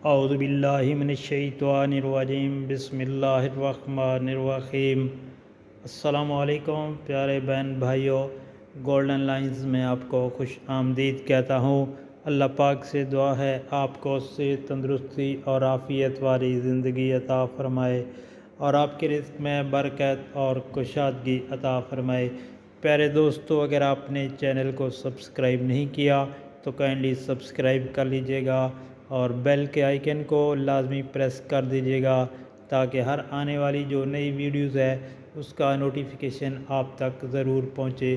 اعوذ باللہ من الشیطان الرجیم بسم اللہ الرحمن الرحیم۔ السلام علیکم پیارے بہن بھائیوں، گولڈن لائنز میں آپ کو خوش آمدید کہتا ہوں۔ اللہ پاک سے دعا ہے آپ کو صحت، تندرستی اور عافیت والی زندگی عطا فرمائے اور آپ کے رزق میں برکت اور کشادگی عطا فرمائے۔ پیارے دوستو، اگر آپ نے چینل کو سبسکرائب نہیں کیا تو کائنڈلی سبسکرائب کر لیجئے گا اور بیل کے آئیکن کو لازمی پریس کر دیجئے گا تاکہ ہر آنے والی جو نئی ویڈیوز ہے اس کا نوٹیفیکیشن آپ تک ضرور پہنچے۔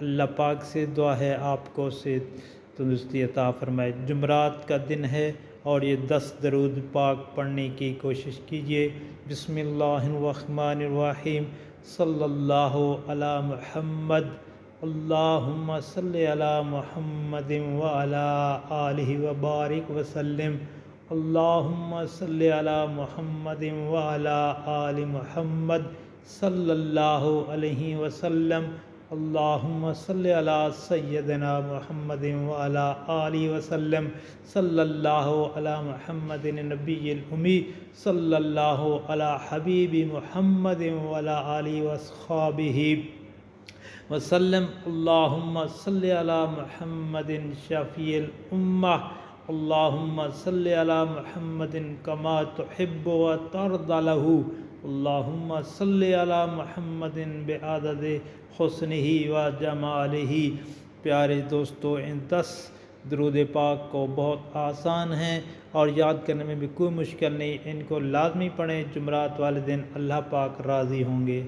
اللہ پاک سے دعا ہے آپ کو صحت تندرستی عطا فرمائے۔ جمعرات کا دن ہے اور یہ 10 درود پاک پڑھنے کی کوشش کیجئے۔ بسم اللہ الرحمن الرحیم۔ صلی اللہ علی محمد، اللہم صلی علی محمد وعلی آلہ وبارک وسلم۔ اللہم صلی علی محمد وعلی آل محمد صلی اللہ علیہ وسلم۔ اللہم صلی علی سیدنا محمد وعلی آلہ وسلم۔ صلی اللہ علی محمد النبی الامی، صلی اللہ علی حبیب محمد وعلی آلہ واصحابہ وسلم۔ اللہم صلی علی محمد شفیع الامہ، اللہم صلی علی محمد کما تحب و ترضی لہ، اللہم صلی علی محمد بعدد حسنہ و جمالہ۔ پیارے دوستو، ان 10 درود پاک کو بہت آسان ہیں اور یاد کرنے میں بھی کوئی مشکل نہیں، ان کو لازمی پڑھیں، جمعرات والے دن اللہ پاک راضی ہوں گے۔